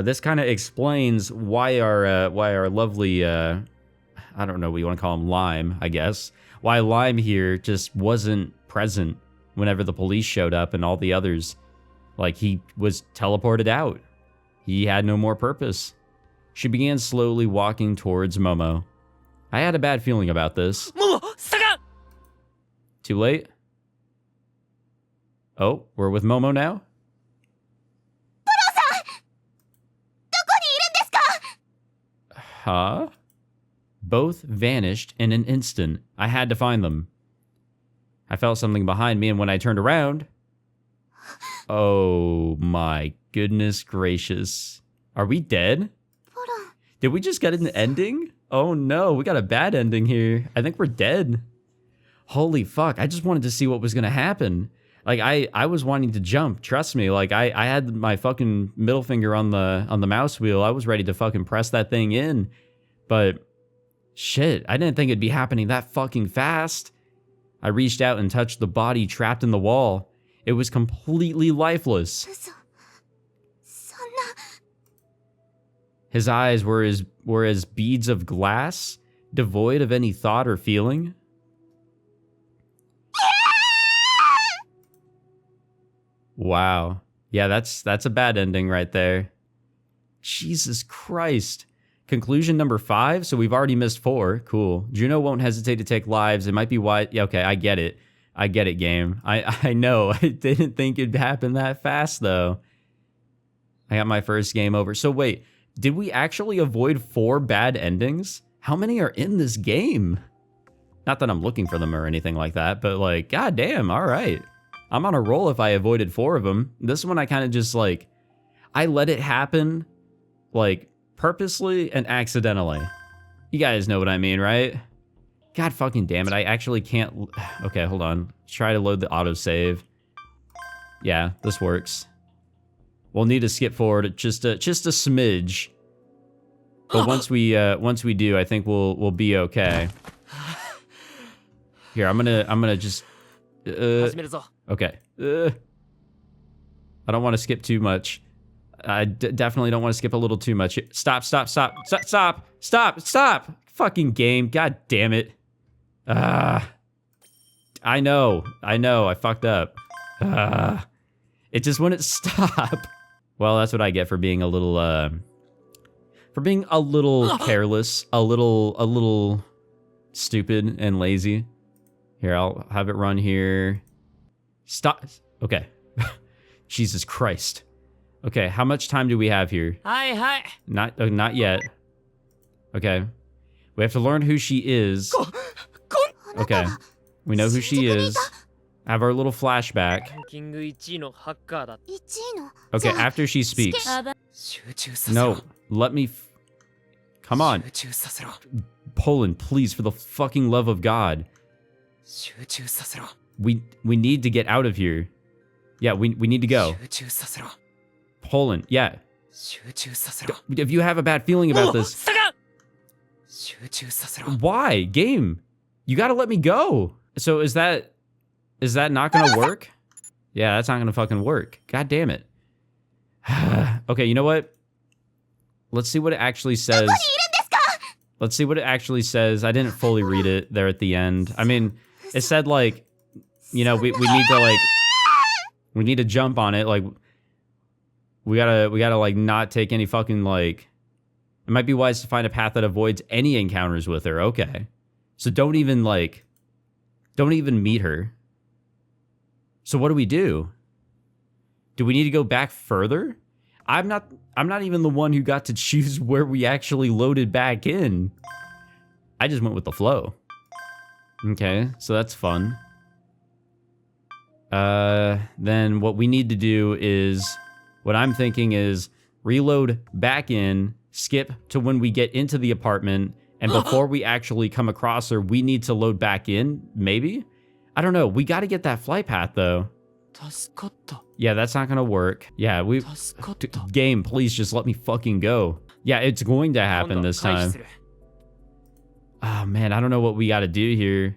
Speaker 1: This kind of explains why our lovely... I don't know what you want to call him, Lime, I guess. Why Lime here just wasn't present whenever the police showed up and all the others. Like, he was teleported out. He had no more purpose. She began slowly walking towards Momo. I had a bad feeling about this.
Speaker 2: Momo! Saga!
Speaker 1: Too late? Oh, we're with Momo now?
Speaker 4: どこにいるんですか？
Speaker 1: Huh? Both vanished in an instant. I had to find them. I felt something behind me, and when I turned around... Oh my goodness gracious. Are we dead? Did we just get an ending? Oh no, we got a bad ending here. I think we're dead. Holy fuck, I just wanted to see what was gonna happen. Like, I was wanting to jump, trust me. Like, I had my fucking middle finger on the mouse wheel. I was ready to fucking press that thing in. But, shit, I didn't think it'd be happening that fucking fast. I reached out and touched the body trapped in the wall. It was completely lifeless.
Speaker 4: 嘘。そんな。
Speaker 1: His eyes were as beads of glass, devoid of any thought or feeling. Wow. Yeah, that's a bad ending right there. Jesus Christ. Conclusion number 5, so we've already missed 4. Cool. Juno won't hesitate to take lives. It might be why... Yeah, okay, I get it. I get it, game. I know. I didn't think it'd happen that fast, though. I got my first game over. So wait... Did we actually avoid 4 bad endings? How many are in this game? Not that I'm looking for them or anything like that, but like, goddamn, all right. I'm on a roll if I avoided 4 of them. This one I kind of just like, I let it happen, like, purposely and accidentally. You guys know what I mean, right? God fucking damn it, I actually can't... Okay, hold on. Let's try to load the autosave. Yeah, this works. We'll need to skip forward just a smidge. But once we do, I think we'll be okay. Here, I'm gonna just okay. I don't want to skip too much. I definitely don't want to skip a little too much. Stop. Fucking game. God damn it. I know. I fucked up. It just wouldn't stop. Well, that's what I get for being a little careless, a little stupid and lazy. Here, I'll have it run here. Stop. Okay. Jesus Christ. Okay, how much time do we have here?
Speaker 2: Hi.
Speaker 1: Not yet. Okay. We have to learn who she is. Okay. We know who she is. have our little flashback.
Speaker 2: ランキング1位のハッカーだ。
Speaker 4: 1位の
Speaker 1: Okay,
Speaker 4: じゃあ
Speaker 1: after she speaks.
Speaker 2: 集中させろ。
Speaker 1: No, let me. Come on,
Speaker 2: 集中させろ。
Speaker 1: Pollon, please, for the fucking love of God.
Speaker 2: 集中させろ。
Speaker 1: We need to get out of here. Yeah, we need to go.
Speaker 2: 集中させろ。
Speaker 1: Pollon, yeah.
Speaker 2: 集中させろ。
Speaker 1: If you have a bad feeling about this,
Speaker 2: 下が集中させろ。
Speaker 1: why? Game, you gotta let me go. So is that not gonna work? Yeah, that's not gonna fucking work. God damn it. Okay, you know what? Let's see what it actually says. Let's see what it actually says. I didn't fully read it there at the end. I mean, it said like, you know, we need to like, we need to jump on it. Like, we gotta like not take any fucking like, it might be wise to find a path that avoids any encounters with her. Okay. So don't even meet her. So what do we do? Do we need to go back further? I'm not even the one who got to choose where we actually loaded back in. I just went with the flow. Okay, so that's fun. Then what we need to do is, what I'm thinking is reload back in, skip to when we get into the apartment, and before we actually come across her, we need to load back in, maybe? I don't know, we gotta get that flight path though.
Speaker 2: 助かった。
Speaker 1: Yeah, that's not gonna work. Yeah, game, please just let me fucking go. Yeah, it's going to happen this
Speaker 2: 今度は回避
Speaker 1: time.
Speaker 2: する。
Speaker 1: Oh man, I don't know what we gotta do here.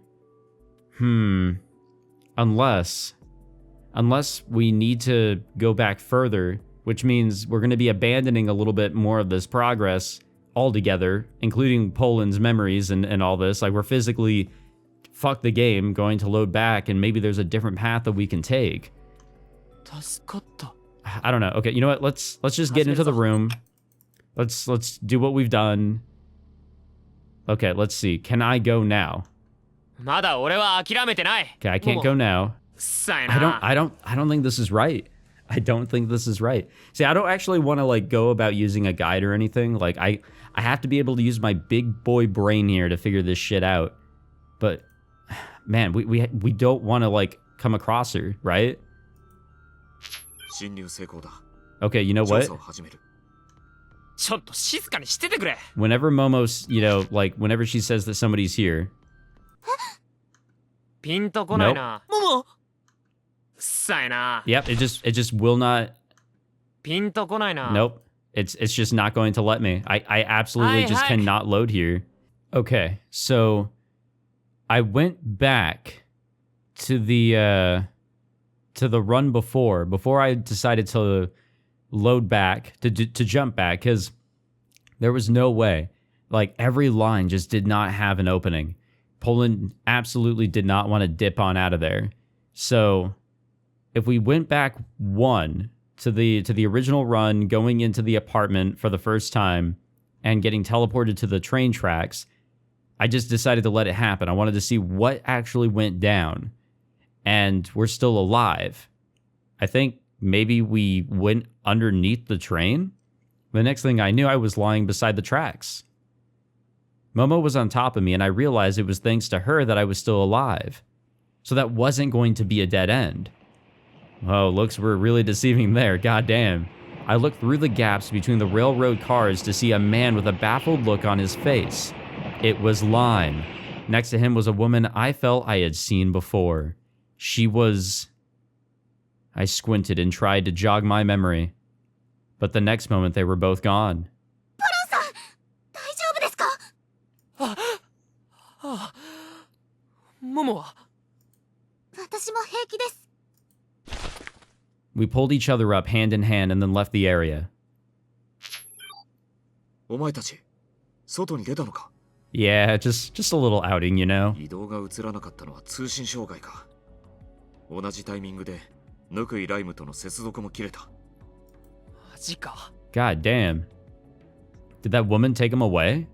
Speaker 1: Unless we need to go back further, which means we're gonna be abandoning a little bit more of this progress altogether, including Pollon's memories and all this. Like, we're physically, fuck the game, going to load back, and maybe there's a different path that we can take.
Speaker 2: 助かった。
Speaker 1: I don't know. Okay, you know what? Let's just get into the room. Let's do what we've done. Okay, let's see. Can I go now?
Speaker 2: まだ俺は諦めてない。
Speaker 1: Okay, I can't go now.
Speaker 2: さえな。
Speaker 1: I don't think this is right. I don't think this is right. See, I don't actually want to like go about using a guide or anything. Like I have to be able to use my big boy brain here to figure this shit out. But man, we don't want to like come across her, right?
Speaker 5: 侵入成功だ。
Speaker 1: Okay, you know
Speaker 5: 調
Speaker 1: what?
Speaker 5: 査を始める。
Speaker 2: ちょっと静かにしててくれ。
Speaker 1: Whenever Momo's, you know, like whenever she says that somebody's here.
Speaker 2: ピンとこないな。もも。さえな。
Speaker 1: Yep, it just will not.
Speaker 2: ピンとこないな。
Speaker 1: Nope. It's just not going to let me. I absolutely just cannot load here. Okay, so I went back to the run before I decided to load back to jump back, because there was no way. Like, every line just did not have an opening. Pollon absolutely did not want to dip on out of there. So if we went back one to the original run, going into the apartment for the first time and getting teleported to the train tracks, I just decided to let it happen. I wanted to see what actually went down. And we're still alive. I think maybe we went underneath the train. The next thing I knew, I was lying beside the tracks. Momo was on top of me, and I realized it was thanks to her that I was still alive. So that wasn't going to be a dead end. Oh, looks were really deceiving there, goddamn. I looked through the gaps between the railroad cars to see a man with a baffled look on his face. It was Lime. Next to him was a woman I felt I had seen before. She was... I squinted and tried to jog my memory. But the next moment, they were both gone.
Speaker 4: ポロンさん、大丈夫ですか？
Speaker 2: ももは。
Speaker 4: 私も平気です。
Speaker 1: We pulled each other up hand in hand and then left the area.
Speaker 5: お前たち、外に出たのか？
Speaker 1: Yeah, just a little outing, you know?
Speaker 5: 移動が映らなかったのは通信障害か。同じタイミングで、ぬくいライムとの接続も切れた。
Speaker 2: マジか。
Speaker 1: God damn. Did that woman take him away?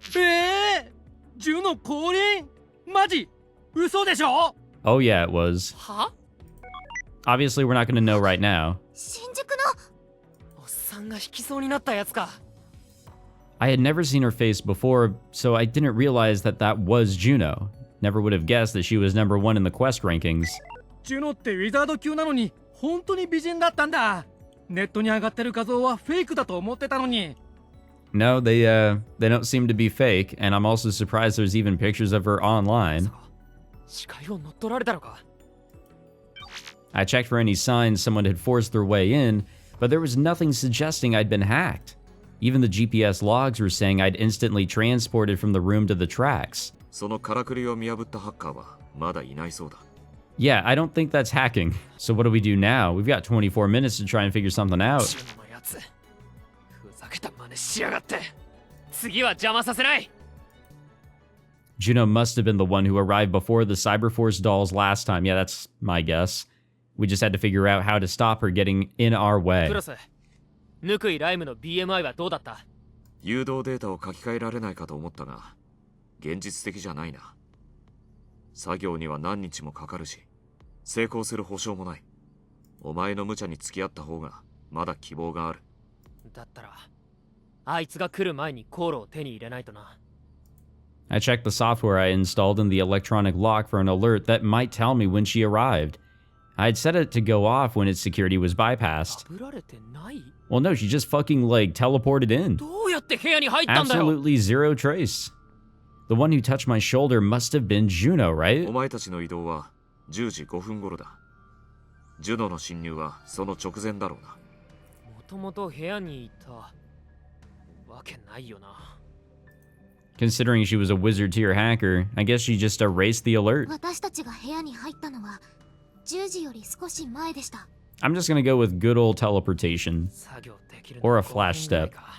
Speaker 3: ジュノ降臨？マジ？嘘でしょ？
Speaker 1: Oh yeah, it was.
Speaker 2: は？
Speaker 1: Obviously, we're not going to know right now.
Speaker 4: 新宿の
Speaker 2: おっさんが引きそうになったやつか。
Speaker 1: I had never seen her face before, so I didn't realize that was Juno. Never would have guessed that she was #1 in the quest rankings.
Speaker 3: ジュノってウィザード級なのに本当に美人だったんだ。ネットに上がってる画像はフェイクだと思ってたのに。
Speaker 1: No, they don't seem to be fake, and I'm also surprised there's even pictures of her online.
Speaker 2: 視界を乗っ取られたのか。
Speaker 1: I checked for any signs someone had forced their way in, but there was nothing suggesting I'd been hacked. Even the GPS logs were saying I'd instantly transported from the room to the tracks.
Speaker 5: そのからくりを見破ったハッカーはまだいないそうだ。
Speaker 1: Yeah, I don't think that's hacking. So what do we do now? We've got 24 minutes to try and figure something out.
Speaker 2: ジュノのやつ、ふざけた真似しやがって。次は邪魔させない。
Speaker 1: Juno must have been the one who arrived before the Cyberforce dolls last time. Yeah, that's my guess. We just had to figure out how to stop her getting in our way.
Speaker 2: クロス、ぬくいライムの BMI はどうだった？
Speaker 5: 誘導データを書き換えられないかと思ったが、現実的じゃないな。作業には何日もかかるし、成功する保証もない。お前の無茶に付き合った方がまだ希望がある。
Speaker 2: だったら、あいつが来る前に航路を手に入れないとな。
Speaker 1: I checked the software I installed in the electronic lock for an alert that might tell me when she arrived. I'd set it to go off when its security was bypassed.
Speaker 2: 破られてない？
Speaker 1: Well, no, she just fucking, teleported in.
Speaker 2: どうやって部屋に入ったんだよ。
Speaker 1: Absolutely zero trace. The one who touched my shoulder must have been Juno, right?
Speaker 5: お前たちの移動は10時5分頃だ。ジュノの侵入はその直前だろうな。
Speaker 2: もともと部屋にいたわけないよな。
Speaker 1: Considering she was a wizard tier hacker, I guess she just erased the alert.
Speaker 4: 私たちが部屋に入ったのは10時より少し前でした。
Speaker 1: I'm just gonna go with good old teleportation.
Speaker 2: 作業できる
Speaker 1: Or
Speaker 2: の
Speaker 1: a
Speaker 2: は
Speaker 1: flash
Speaker 2: 5分ぐらい
Speaker 1: step.
Speaker 2: か。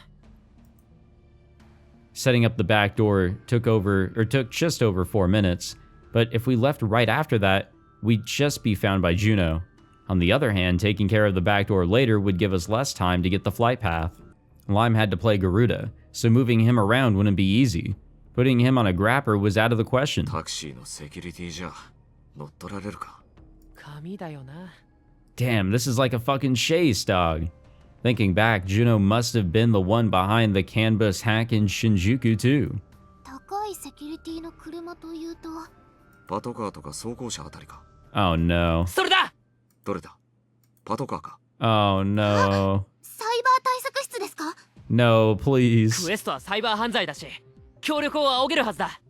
Speaker 1: Setting up the back door took just over 4 minutes, but if we left right after that, we'd just be found by Juno. On the other hand, taking care of the back door later would give us less time to get the flight path. Lime had to play Garuda, so moving him around wouldn't be easy. Putting him on a grapper was out of the question.
Speaker 5: タクシーのセキュリティじゃ乗っ取られるか。
Speaker 2: 紙だよな。
Speaker 1: Damn, this is like a fucking chase, dog. Thinking back, Juno must have been the one behind the CAN-bus hack in Shinjuku too.
Speaker 4: 高いセキュリティの車というと、
Speaker 5: パトカーとか装甲車あたりか。
Speaker 1: Oh no.
Speaker 2: それだ。
Speaker 5: どれだ？パトカーか。
Speaker 1: Oh no.
Speaker 4: サイバー対策室ですか？
Speaker 1: No,
Speaker 2: ク
Speaker 1: please.
Speaker 2: エストはサイバー犯罪だし、協力を仰げるはずだ。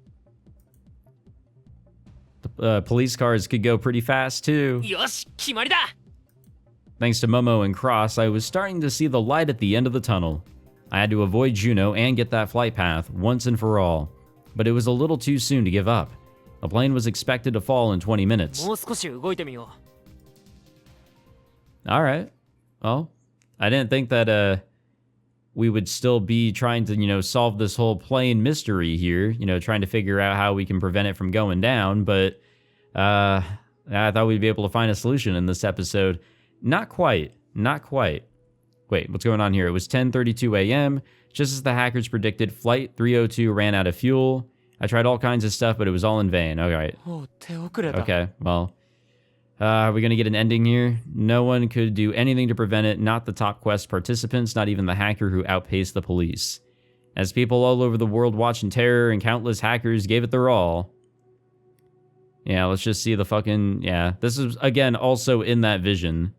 Speaker 1: Police cars could go pretty fast too.
Speaker 2: よし、決まりだ。
Speaker 1: Thanks to Momo and Cross, I was starting to see the light at the end of the tunnel. I had to avoid Juno and get that flight path once and for all. But it was a little too soon to give up. The plane was expected to fall in 20 minutes.
Speaker 2: もう少し動いてみよ
Speaker 1: Alright. Well, I didn't think that, we would still be trying to, solve this whole plane mystery here, trying to figure out how we can prevent it from going down, but, I thought we'd be able to find a solution in this episode. Not quite. Not quite. Wait, what's going on here? It was 10:32 a.m. Just as the hackers predicted, Flight 302 ran out of fuel. I tried all kinds of stuff, but it was all in vain. All right.
Speaker 2: う。おう、手遅れだ。
Speaker 1: Okay, well, are we going to get an ending here? No one could do anything to prevent it, not the top quest participants, not even the hacker who outpaced the police. As people all over the world watched in terror and countless hackers gave it their all. Yeah, let's just see the fucking... Yeah, this is, again, also in that vision.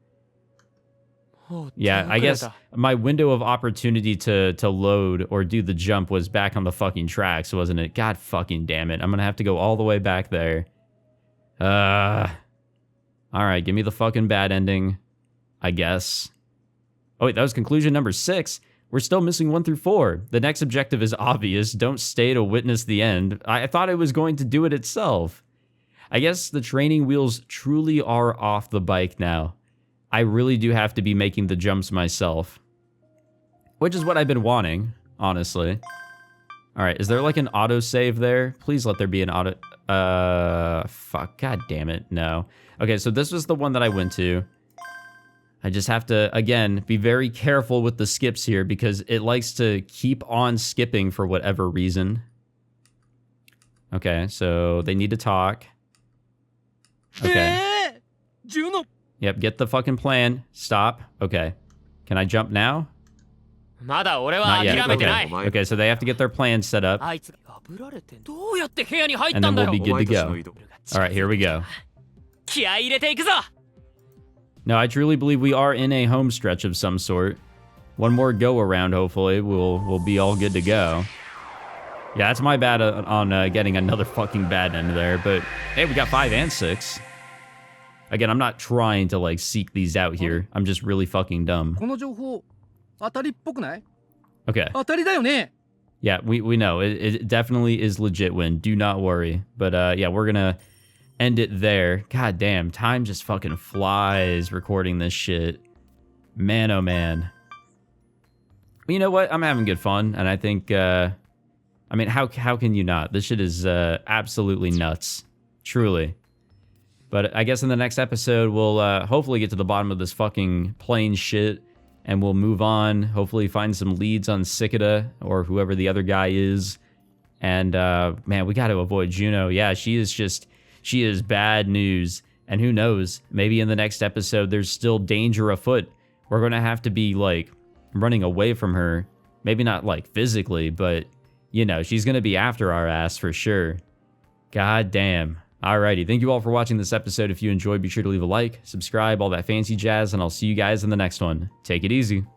Speaker 2: おう、
Speaker 1: Yeah,
Speaker 2: 手遅
Speaker 1: I
Speaker 2: れ
Speaker 1: guess
Speaker 2: だ。
Speaker 1: my window of opportunity to load or do the jump was back on the fucking tracks, wasn't it? God fucking damn it. I'm gonna have to go all the way back there. Alright, give me the fucking bad ending, I guess. Oh wait, that was conclusion number 6. We're still missing 1 through 4. The next objective is obvious. Don't stay to witness the end. I thought it was going to do it itself. I guess the training wheels truly are off the bike now. I really do have to be making the jumps myself. Which is what I've been wanting, honestly. Alright, is there like an autosave there? Please let there be an auto... Fuck, god damn it, no. Okay, so this was the one that I went to. I just have to, again, be very careful with the skips here because it likes to keep on skipping for whatever reason. Okay, so they need to talk. Okay.
Speaker 3: Juno!
Speaker 1: Yep, get the fucking plan. Stop. Okay. Can I jump now?
Speaker 2: まだ俺は
Speaker 1: Not yet.
Speaker 2: 諦めてない。
Speaker 1: Okay. Okay, so they have to get their plan set up.
Speaker 2: あいつが破られてどうやって部屋に入っ
Speaker 1: And
Speaker 2: た
Speaker 1: then
Speaker 2: んだ
Speaker 1: we'll
Speaker 2: よ。
Speaker 1: be good to go.
Speaker 5: お前たちの移動。
Speaker 1: All right, here we go.
Speaker 2: 気合い入れていくぞ。
Speaker 1: No, I truly believe we are in a home stretch of some sort. One more go around, hopefully, we'll be all good to go. Yeah, that's my bad on getting another fucking bad end there, but hey, we got 5 and 6. Again, I'm not trying to like seek these out here. I'm just really fucking dumb.
Speaker 3: この情報当たりっぽくない？
Speaker 1: Okay.
Speaker 3: 当たりだよね。
Speaker 1: Yeah, we know. It definitely is legit win. Do not worry. But yeah, we're gonna end it there. God damn, time just fucking flies recording this shit. Man, oh man. But you know what? I'm having good fun, and I think, I mean, how can you not? This shit is absolutely nuts. Truly. But I guess in the next episode, we'll hopefully get to the bottom of this fucking plane shit, and we'll move on, hopefully find some leads on Cicada, or whoever the other guy is. And, man, we gotta avoid Juno. Yeah, she is bad news. And who knows, maybe in the next episode, there's still danger afoot. We're gonna have to be, like, running away from her. Maybe not, like, physically, but, you know, she's gonna be after our ass for sure. God damn. Alrighty, thank you all for watching this episode. If you enjoyed, be sure to leave a like, subscribe, all that fancy jazz, and I'll see you guys in the next one. Take it easy.